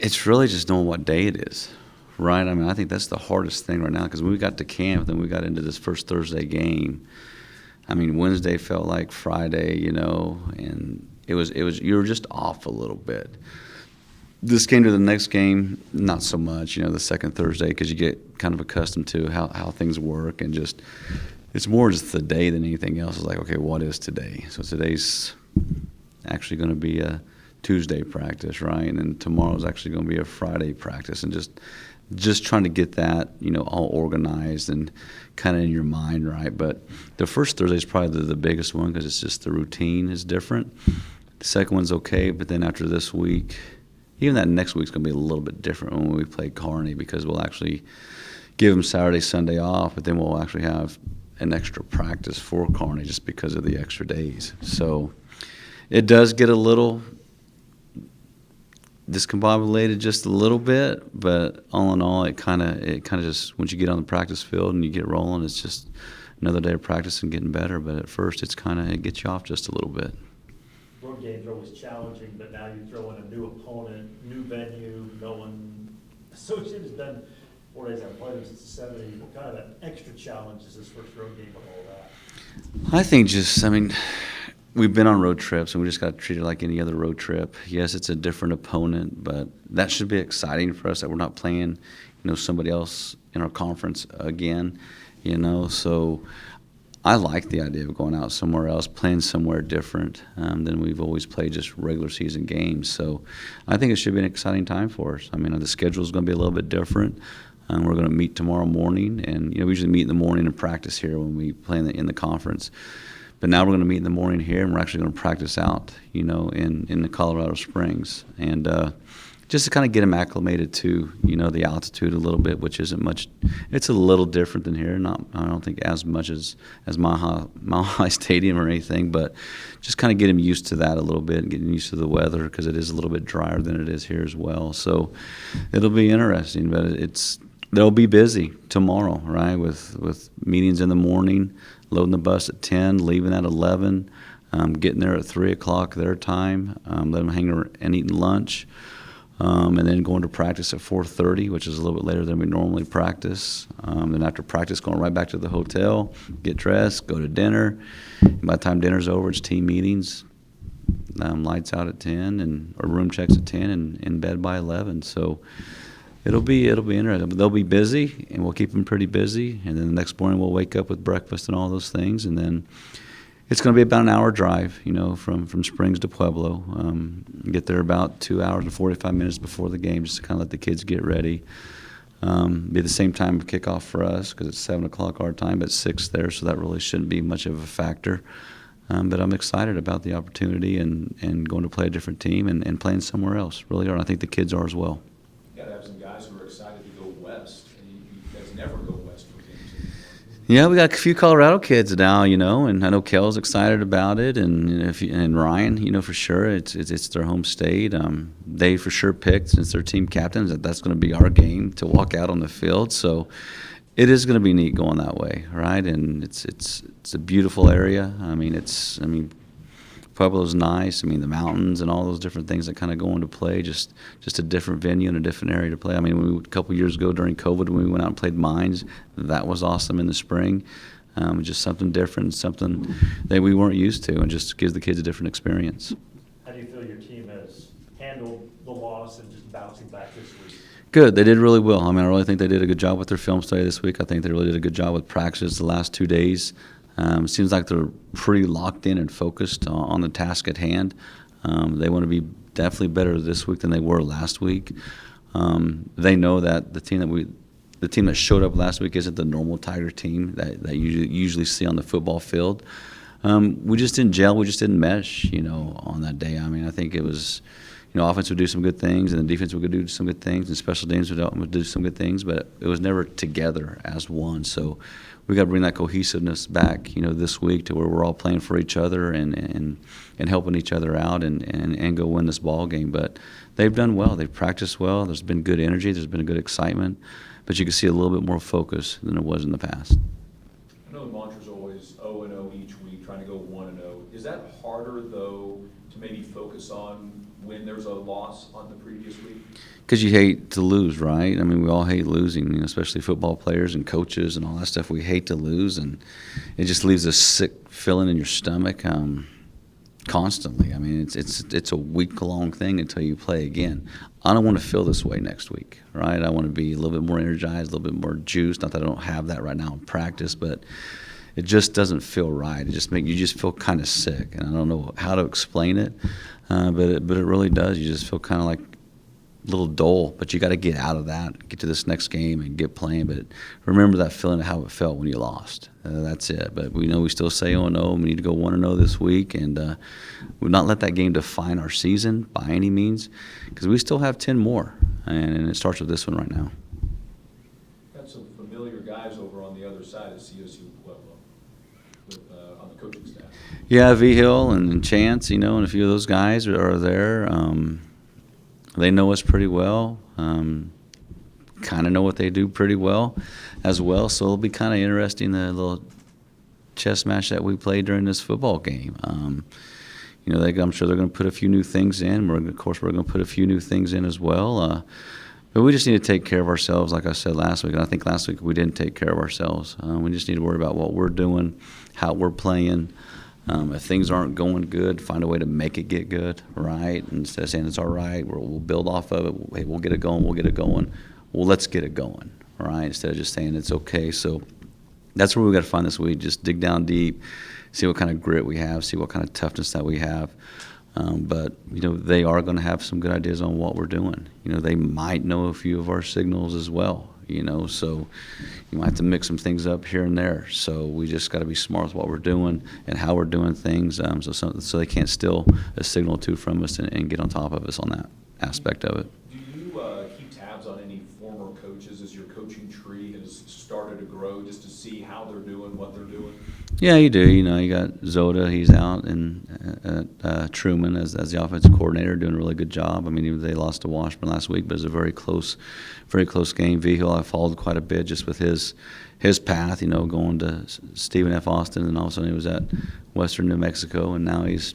It's really just knowing what day it is, right? I mean, I think that's the hardest thing right now because when we got to camp, then we got into this first Thursday game. I mean, Wednesday felt like Friday, and it was you were just off a little bit. This came to the next game, not so much, the second Thursday, because you get kind of accustomed to how things work and just it's more just the day than anything else. It's like, okay, what is today? So today's actually going to be a Tuesday practice, right? And then tomorrow's actually going to be a Friday practice, and just trying to get that, all organized and kind of in your mind, right? But the first Thursday is probably the biggest one because it's just the routine is different. The second one's okay, but then after this week, even that next week's going to be a little bit different when we play Kearney because we'll actually give them Saturday, Sunday off, but then we'll actually have an extra practice for Kearney just because of the extra days. So it does get a little discombobulated just a little bit, but all in all, it kind of just once you get on the practice field and you get rolling, it's just another day of practice and getting better. But at first, it gets you off just a little bit. Road games are always challenging, but now you throw in a new opponent, new venue, no one associated has done 4 days out played since the 70s. What kind of an extra challenge is this first road game with all that? I think we've been on road trips and we just got to treat it like any other road trip. Yes, it's a different opponent, but that should be exciting for us that we're not playing, somebody else in our conference again, So I like the idea of going out somewhere else, playing somewhere different than we've always played just regular season games. So I think it should be an exciting time for us. I mean, the schedule is going to be a little bit different. We're going to meet tomorrow morning, and we usually meet in the morning and practice here when we play in the conference. But now we're going to meet in the morning here, and we're actually going to practice out, in the Colorado Springs, and just to kind of get them acclimated to, the altitude a little bit, which isn't much. It's a little different than here. I don't think as much as Mile High Stadium or anything, but just kind of get them used to that a little bit, and getting used to the weather because it is a little bit drier than it is here as well. So it'll be interesting, but they'll be busy tomorrow, right? With meetings in the morning, loading the bus at 10, leaving at 11, getting there at 3 o'clock their time, letting them hang and eating lunch. And then going to practice at 4:30, which is a little bit later than we normally practice. Then after practice, going right back to the hotel, get dressed, go to dinner. And by the time dinner's over, it's team meetings. Lights out at 10, or room checks at 10, and in bed by 11. So it'll be interesting. They'll be busy, and we'll keep them pretty busy. And then the next morning, we'll wake up with breakfast and all those things, and then it's going to be about an hour drive, from Springs to Pueblo. Get there about 2 hours and 45 minutes before the game just to kind of let the kids get ready. Be the same time of kickoff for us because it's 7 o'clock our time, but 6 there, so that really shouldn't be much of a factor. But I'm excited about the opportunity and going to play a different team and playing somewhere else, really are. And I think the kids are as well. You got to have some guys who are excited to go west, and you guys never go west for games anymore. Yeah, we got a few Colorado kids now, and I know Kel's excited about it, and Ryan, for sure, it's their home state. They for sure picked, since they're team captains, that's going to be our game to walk out on the field. So it is going to be neat going that way, right? And it's a beautiful area. Pueblo's nice. The mountains and all those different things that kind of go into play. Just a different venue and a different area to play. A couple years ago during COVID, when we went out and played Mines, that was awesome in the spring. Just something different, something that we weren't used to, and just gives the kids a different experience. How do you feel your team has handled the loss and just bouncing back this week? Good. They did really well. I really think they did a good job with their film study this week. I think they really did a good job with practice the last 2 days. It seems like they're pretty locked in and focused on the task at hand. They want to be definitely better this week than they were last week. They know that the team that showed up last week isn't the normal Tiger team that you usually see on the football field. We just didn't gel. We just didn't mesh, on that day. I think it was, offense would do some good things, and the defense would do some good things, and special teams would do some good things, but it was never together as one. So we got to bring that cohesiveness back, this week to where we're all playing for each other and helping each other out and go win this ball game. But they've done well. They've practiced well. There's been good energy. There's been a good excitement. But you can see a little bit more focus than it was in the past. I know the mantra's always 0-0 each week, trying to go 1-0. Is that harder, though, to maybe focus on when there's a loss on the previous week? Because you hate to lose, right? I mean, we all hate losing, especially football players and coaches and all that stuff. We hate to lose, and it just leaves a sick feeling in your stomach constantly. I mean, it's a week-long thing until you play again. I don't want to feel this way next week, right? I want to be a little bit more energized, a little bit more juiced. Not that I don't have that right now in practice, but it just doesn't feel right. You just feel kind of sick, and I don't know how to explain it, but it really does. You just feel kind of like a little dull, but you got to get out of that, get to this next game and get playing. But remember that feeling of how it felt when you lost. That's it. But we know we still say 0-0. We need to go 1-0 this week, and we'll not let that game define our season by any means, because we still have 10 more, and it starts with this one right now. Got some familiar guys over on the other side of CSU-Pueblo on the coaching staff. Yeah, V Hill and Chance, and a few of those guys are there. They know us pretty well, kind of know what they do pretty well as well. So it'll be kind of interesting, the little chess match that we played during this football game. I'm sure they're going to put a few new things in. Of course, we're going to put a few new things in as well. But we just need to take care of ourselves, like I said last week. And I think last week we didn't take care of ourselves. We just need to worry about what we're doing, how we're playing. If things aren't going good, find a way to make it get good, right? Instead of saying it's all right, we'll build off of it. Hey, we'll get it going. Well, let's get it going, right? Instead of just saying it's okay. So that's where we got to find this week. Just dig down deep, see what kind of grit we have, see what kind of toughness that we have. But they are going to have some good ideas on what we're doing. They might know a few of our signals as well. So you might have to mix some things up here and there. So we just got to be smart with what we're doing and how we're doing things, so they can't steal a signal or two from us and get on top of us on that aspect of it. Do you keep tabs on any former coaches as your coaching tree has started to grow, just to see how they're doing, what they're doing? Yeah, you do. You got Zoda, he's out, and Truman as the offensive coordinator, doing a really good job. I mean, they lost to Washburn last week, but it was a very close game. V Hill I followed quite a bit just with his path, going to Stephen F. Austin, and all of a sudden he was at Western New Mexico, and now he's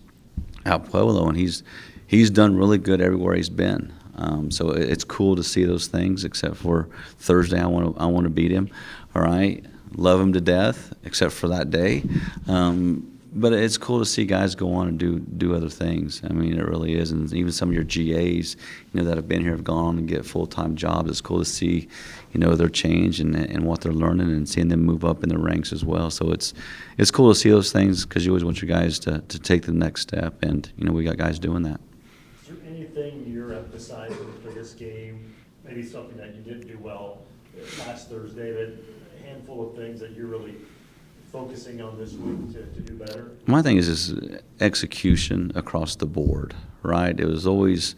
at Pueblo, and he's done really good everywhere he's been. So it's cool to see those things, except for Thursday I want to beat him, all right? Love him to death, except for that day. But it's cool to see guys go on and do other things. I mean, it really is. And even some of your GAs, that have been here have gone on and get full-time jobs. It's cool to see, their change and what they're learning and seeing them move up in the ranks as well. So it's cool to see those things, because you always want your guys to take the next step. And, we got guys doing that. Is there anything you're emphasizing for this game, maybe something that you didn't do well last Thursday, that a handful of things that you're really focusing on this week to do better? My thing is just execution across the board, right? It was always,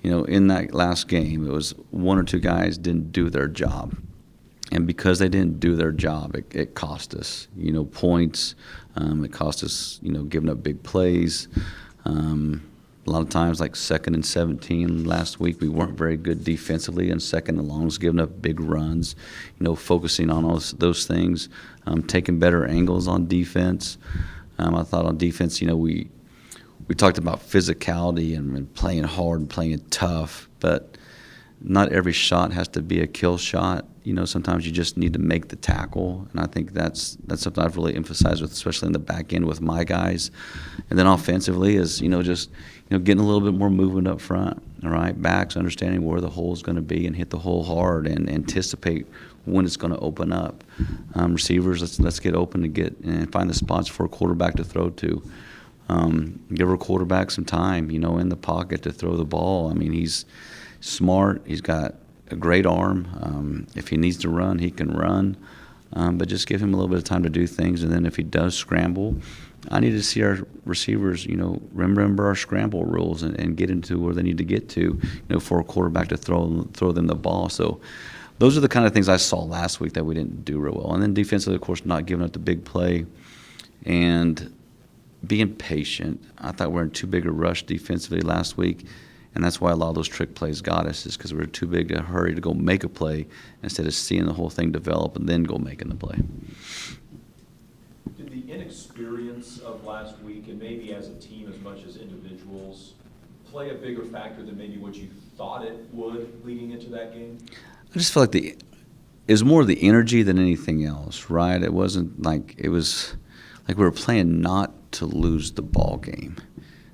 in that last game, it was one or two guys didn't do their job. And because they didn't do their job, it cost us, points. It cost us, giving up big plays. A lot of times, like 2nd and 17 last week, we weren't very good defensively, and 2nd and longs, giving up big runs, focusing on those things, taking better angles on defense. I thought on defense, we talked about physicality and playing hard and playing tough, but not every shot has to be a kill shot. Sometimes you just need to make the tackle, and I think that's something I've really emphasized with, especially in the back end with my guys. And then offensively is, just getting a little bit more movement up front, all right? Backs, understanding where the hole is going to be and hit the hole hard and anticipate when it's going to open up. Receivers, let's get open and find the spots for a quarterback to throw to. Give our quarterback some time, in the pocket to throw the ball. I mean, he's smart. He's got a great arm. If he needs to run, he can run. But just give him a little bit of time to do things. And then if he does scramble, I need to see our receivers, remember our scramble rules and get into where they need to get to, for a quarterback to throw them the ball. So those are the kind of things I saw last week that we didn't do real well. And then defensively, of course, not giving up the big play and being patient. I thought we were in too big a rush defensively last week. And that's why a lot of those trick plays got us, is because we were too big a hurry to go make a play instead of seeing the whole thing develop and then go making the play. Did the inexperience of last week, and maybe as a team as much as individuals, play a bigger factor than maybe what you thought it would leading into that game? I just feel like it was more the energy than anything else, right? It wasn't like it was like we were playing not to lose the ball game.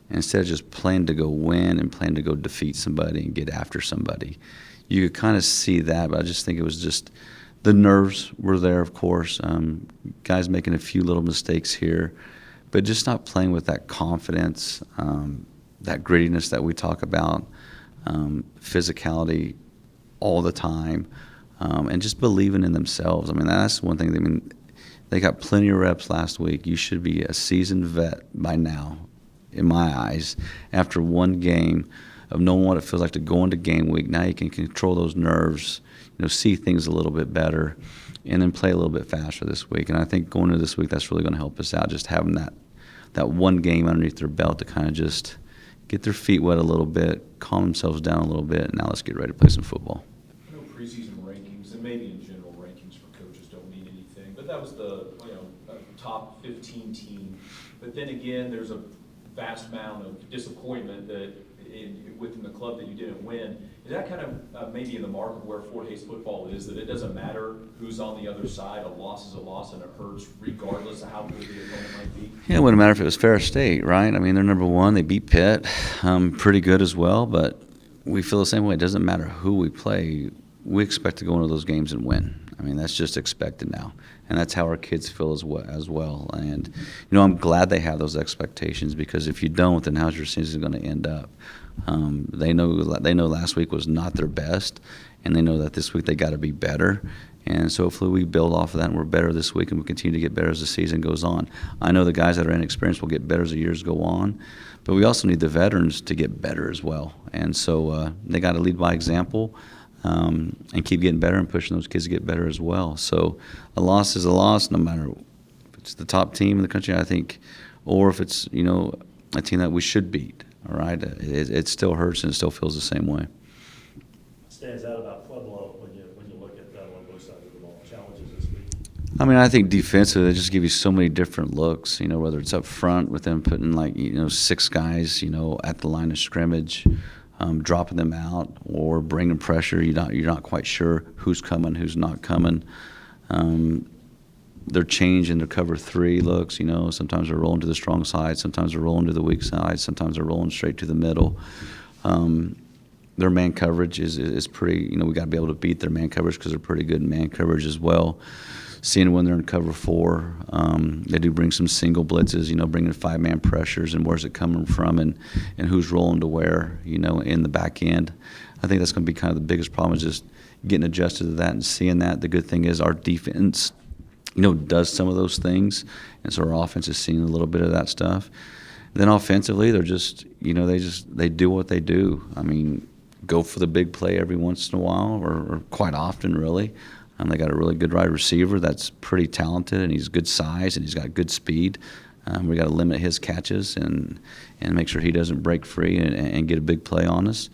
Instead of just playing to go win and playing to go defeat somebody and get after somebody. You could kind of see that, but I just think it was just the nerves were there, of course. Guys making a few little mistakes here, but just not playing with that confidence, that grittiness that we talk about, physicality all the time, and just believing in themselves. I mean, that's one thing. I mean, they got plenty of reps last week. You should be a seasoned vet by now, in my eyes, after one game of knowing what it feels like to go into game week. Now you can control those nerves, see things a little bit better, and then play a little bit faster this week. And I think going into this week, that's really going to help us out, just having that one game underneath their belt to kind of just get their feet wet a little bit, calm themselves down a little bit, and now let's get ready to play some football. I know preseason rankings, and maybe in general rankings for coaches don't mean anything, but that was the top 15 team. But then again, there's a vast amount of disappointment that within the club that you didn't win. Is that kind of maybe in the mark of where Fort Hays football is, that it doesn't matter who's on the other side, a loss is a loss and it hurts regardless of how good the opponent might be? Yeah, it wouldn't matter if it was Ferris State, right? I mean, they're number one. They beat Pitt pretty good as well, but we feel the same way. It doesn't matter who we play. We expect to go into those games and win. I mean, that's just expected now. And that's how our kids feel as well. And, I'm glad they have those expectations, because if you don't, then how's your season going to end up? They know last week was not their best, and they know that this week they got to be better. And so hopefully we build off of that and we're better this week, and we'll continue to get better as the season goes on. I know the guys that are inexperienced will get better as the years go on, but we also need the veterans to get better as well. And so they got to lead by example. And keep getting better and pushing those kids to get better as well. So a loss is a loss, no matter if it's the top team in the country, I think, or if it's, a team that we should beat, all right? It still hurts and it still feels the same way. Stands out about Pueblo when you look at that on both sides of the ball, challenges this week? I mean, I think defensively, they just give you so many different looks, whether it's up front with them putting 6 guys, at the line of scrimmage, dropping them out or bringing pressure. You're not quite sure who's coming, who's not coming. They're changing their cover 3 looks. Sometimes they're rolling to the strong side, sometimes they're rolling to the weak side, sometimes they're rolling straight to the middle. Their man coverage is pretty. We got to be able to beat their man coverage because they're pretty good in man coverage as well. Seeing when they're in cover 4, they do bring some single blitzes, bringing 5-man pressures and where's it coming from and who's rolling to where, in the back end. I think that's going to be kind of the biggest problem, is just getting adjusted to that and seeing that. The good thing is our defense, does some of those things, and so our offense is seeing a little bit of that stuff. Then offensively, they're just, they do what they do. I mean, go for the big play every once in a while, or quite often, really. They got a really good wide receiver that's pretty talented, and he's good size, and he's got good speed. We got to limit his catches and make sure he doesn't break free and get a big play on us.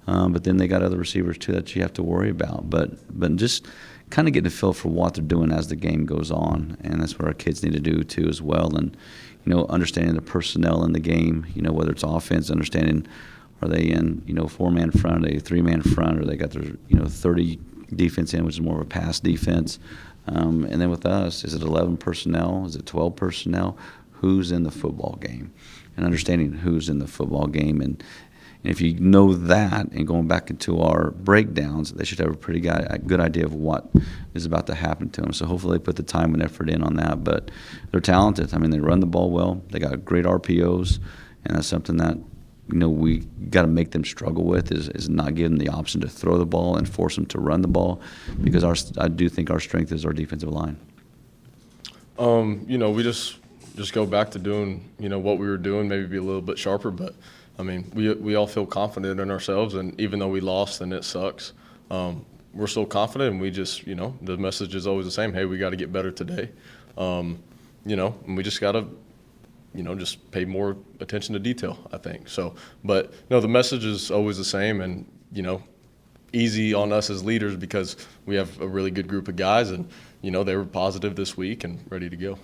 But then they got other receivers, too, that you have to worry about. But just kind of getting a feel for what they're doing as the game goes on, and that's what our kids need to do, too, as well. And, understanding the personnel in the game, whether it's offense, understanding are they in, 4-man front, are they 3-man front, or they got their, 30 defense in, which is more of a pass defense. And then with us, is it 11 personnel? Is it 12 personnel? Who's in the football game? And understanding who's in the football game. And if you know that and going back into our breakdowns, they should have a pretty good idea of what is about to happen to them. So hopefully they put the time and effort in on that. But they're talented. I mean, they run the ball well. They got great RPOs. And that's something that we got to make them struggle with, is not give them the option to throw the ball and force them to run the ball, because I do think our strength is our defensive line. We just go back to doing, what we were doing, maybe be a little bit sharper. But, I mean, we all feel confident in ourselves, and even though we lost and it sucks, we're still confident, and we just, the message is always the same. Hey, we got to get better today. And we just got to, just pay more attention to detail, I think. So, but no, the message is always the same, and, easy on us as leaders because we have a really good group of guys, and, they were positive this week and ready to go.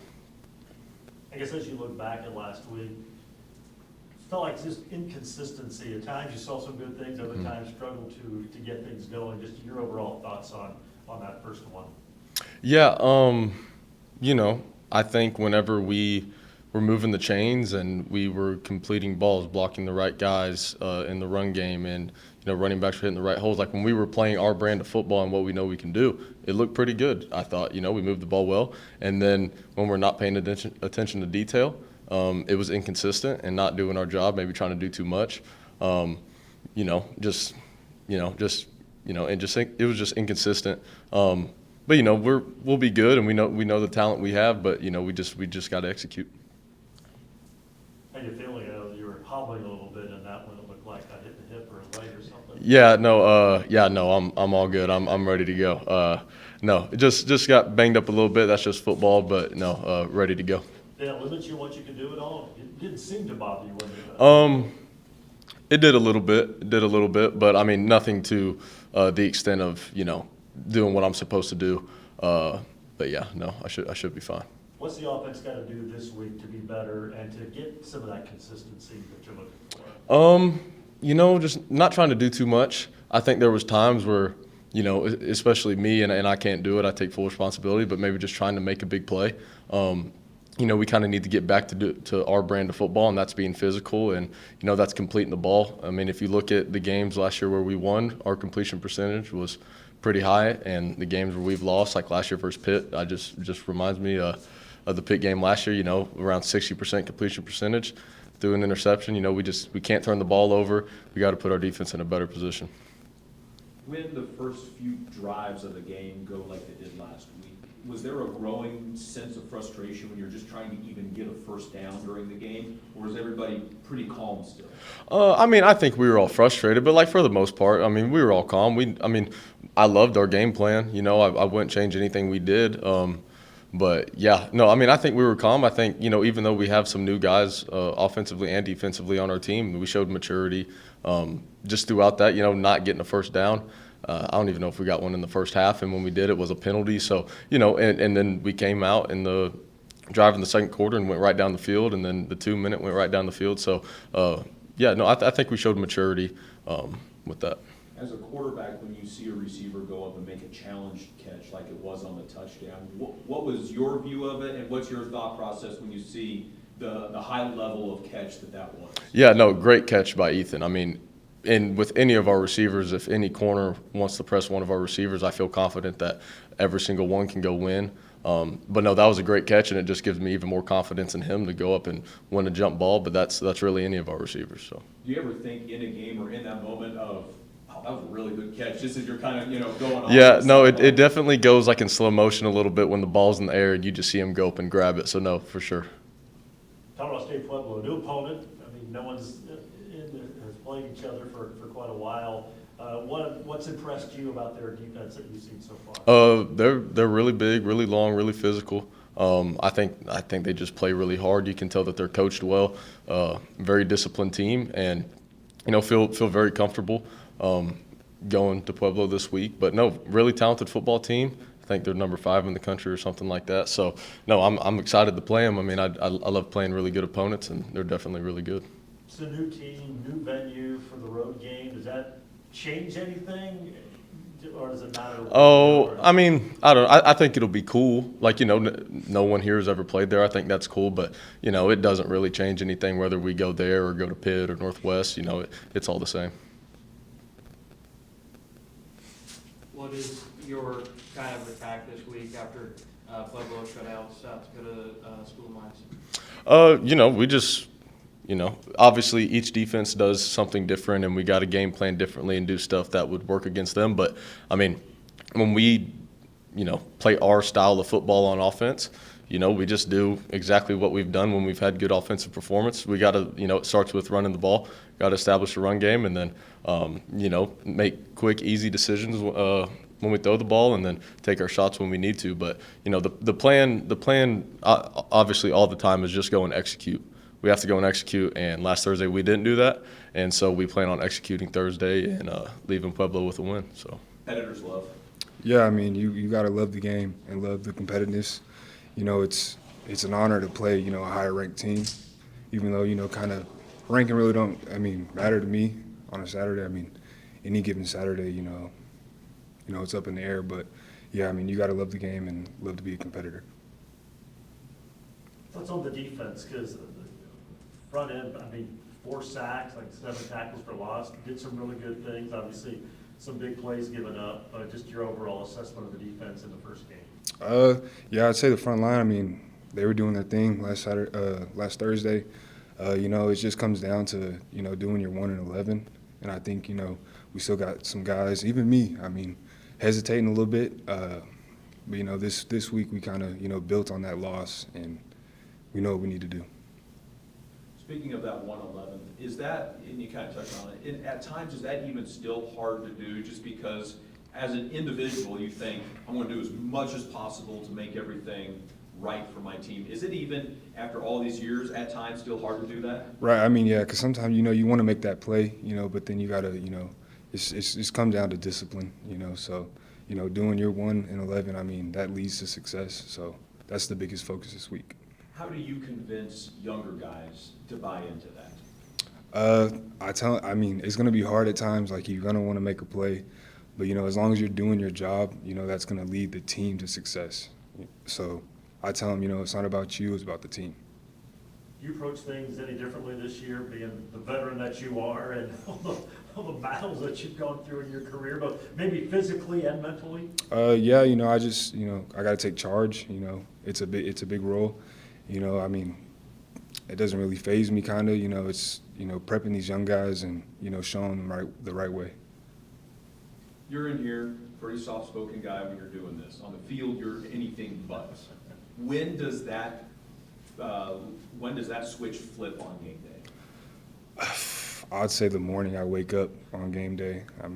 I guess as you look back at last week, felt like just inconsistency. At times you saw some good things, other times struggled to get things going. Just your overall thoughts on that first one. Yeah, I think whenever we were moving the chains and we were completing balls, blocking the right guys in the run game, and running backs were hitting the right holes. Like when we were playing our brand of football and what we know we can do, it looked pretty good. I thought, we moved the ball well. And then when we're not paying attention to detail, it was inconsistent and not doing our job, maybe trying to do too much. And it was just inconsistent. But we'll be good, and we know the talent we have, but we just got to execute. How you feeling? You were hobbling a little bit in that one. It looked like I hit the hip or a leg or something. I'm all good. I'm ready to go. No, just got banged up a little bit. That's just football, but no, ready to go. Did it limit you what you could do at all? It didn't seem to bother you when you It did a little bit, but I mean nothing to the extent of doing what I'm supposed to do. But yeah, no, I should be fine. What's the offense got to do this week to be better and to get some of that consistency that you're looking for? Just not trying to do too much. I think there was times where, especially me, and I can't do it. I take full responsibility, but maybe just trying to make a big play. We kind of need to get back to our brand of football, and that's being physical, and that's completing the ball. I mean, if you look at the games last year where we won, our completion percentage was pretty high, and the games where we've lost, like last year versus Pitt, I just reminds me of the Pitt game last year. Around 60% completion percentage through an interception. We can't turn the ball over. We got to put our defense in a better position. When the first few drives of the game go like they did last week, was there a growing sense of frustration when you're just trying to even get a first down during the game, or is everybody pretty calm still? I think we were all frustrated, but for the most part, we were all calm. I loved our game plan. I wouldn't change anything we did. But yeah, no, I think we were calm. I think, even though we have some new guys offensively and defensively on our team, we showed maturity just throughout that, not getting a first down. I don't even know if we got one in the first half, and when we did, it was a penalty. So, and then we came out in the drive in the second quarter and went right down the field, and then the 2-minute went right down the field. So, I think we showed maturity with that. As a quarterback, when you see a receiver go up and make a challenge catch like it was on the touchdown, what was your view of it, and what's your thought process when you see the high level of catch that was? Yeah, no, great catch by Ethan. And with any of our receivers, if any corner wants to press one of our receivers, I feel confident that every single one can go win. But no, that was a great catch, and it just gives me even more confidence in him to go up and win a jump ball. But that's really any of our receivers. So. Do you ever think in a game or in that moment of, oh, that was a really good catch, just as you're kind of going on? Yeah, no, it definitely goes in slow motion a little bit when the ball's in the air and you just see him go up and grab it. So no, for sure. Talking about Pueblo, a new opponent. No one's has played each other for quite a while. What's impressed you about their defense that you've seen so far? They're really big, really long, really physical. I think they just play really hard. You can tell that they're coached well. Very disciplined team, and feel very comfortable going to Pueblo this week. But no, really talented football team. I think they're number 5 in the country or something like that. So no, I'm excited to play them. I love playing really good opponents, and they're definitely really good. It's a new team, new venue for the road game. Does that change anything, or does it matter? I think it'll be cool. No one here has ever played there. I think that's cool, but it doesn't really change anything whether we go there or go to Pitt or Northwest. It's all the same. What is your kind of attack this week after Pueblo shut out South Dakota School of Mines? We just. Obviously each defense does something different, and we got to game plan differently and do stuff that would work against them. But, when we, play our style of football on offense, we just do exactly what we've done when we've had good offensive performance. We got to, it starts with running the ball, got to establish a run game, and then, make quick, easy decisions when we throw the ball, and then take our shots when we need to. But, the plan obviously all the time is just go and execute. We have to go and execute, and last Thursday we didn't do that, and so we plan on executing Thursday and leaving Pueblo with a win. So, competitors love. Yeah, you got to love the game and love the competitiveness. It's an honor to play, a higher ranked team, even though, kind of ranking really don't, matter to me on a Saturday. Any given Saturday, it's up in the air. But, yeah, you got to love the game and love to be a competitor. What's on the defense? Because the front end, 4 sacks, like 7 tackles for loss, did some really good things. Obviously, some big plays given up. Just your overall assessment of the defense in the first game. Yeah, I'd say the front line. They were doing their thing last Thursday. It just comes down to doing your 1-11, and I think we still got some guys, even me. Hesitating a little bit. But this week we kind of built on that loss, and we know what we need to do. Speaking of that 111, is that, and you kind of touched on it, at times is that even still hard to do just because as an individual you think, I'm going to do as much as possible to make everything right for my team. Is it even, after all these years, at times still hard to do that? Right, yeah, because sometimes, you want to make that play, but then you got to, it's come down to discipline, so, doing your 1-11, that leads to success, so that's the biggest focus this week. How do you convince younger guys to buy into that? It's going to be hard at times, like you're going to want to make a play, but, as long as you're doing your job, that's going to lead the team to success. So I tell them, it's not about you, it's about the team. Do you approach things any differently this year, being the veteran that you are and all the battles that you've gone through in your career, but maybe physically and mentally? Yeah, I just, I got to take charge. It's a big role. It doesn't really faze me, kind of. It's prepping these young guys and showing them the right way. You're in here, pretty soft-spoken guy when you're doing this. On the field, you're anything but. When does that switch flip on game day? I'd say the morning I wake up on game day. I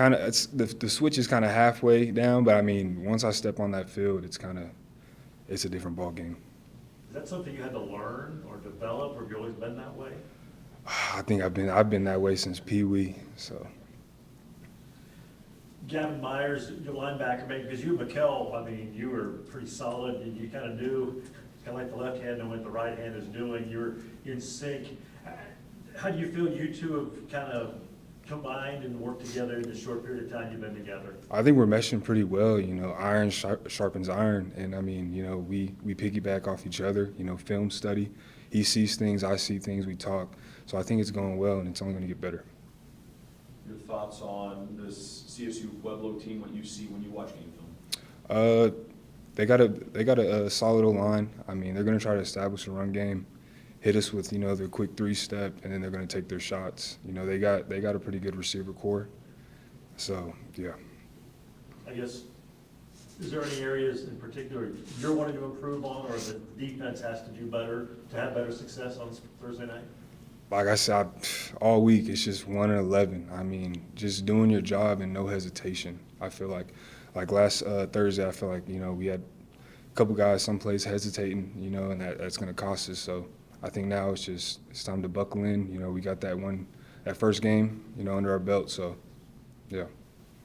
it's the switch is kind of halfway down, but once I step on that field, it's a different ball game. Is that something you had to learn or develop, or have you always been that way? I think I've been that way since Pee Wee. So. Gavin Myers, your linebacker, because you and McKell, you were pretty solid, and you kind of knew, kind of like the left hand and what the right hand is doing. You're in sync. How do you feel you two have kind of combined and worked together in the short period of time you've been together? I think we're meshing pretty well. Iron sharpens iron, and we piggyback off each other. Film study. He sees things, I see things, we talk. So I think it's going well, and it's only going to get better. Your thoughts on this CSU-Pueblo team, what you see when you watch game film? They got a solid O-line. They're going to try to establish a run game, hit us with their quick 3-step, and then they're going to take their shots. They got a pretty good receiver core. So yeah. I guess, is there any areas in particular you're wanting to improve on, or the defense has to do better to have better success on Thursday night? Like I said, all week it's just 1-11. Just doing your job and no hesitation. I feel like last Thursday, I feel like we had a couple guys someplace hesitating, and that's going to cost us. So I think now it's time to buckle in. We got that first game, under our belt. So yeah.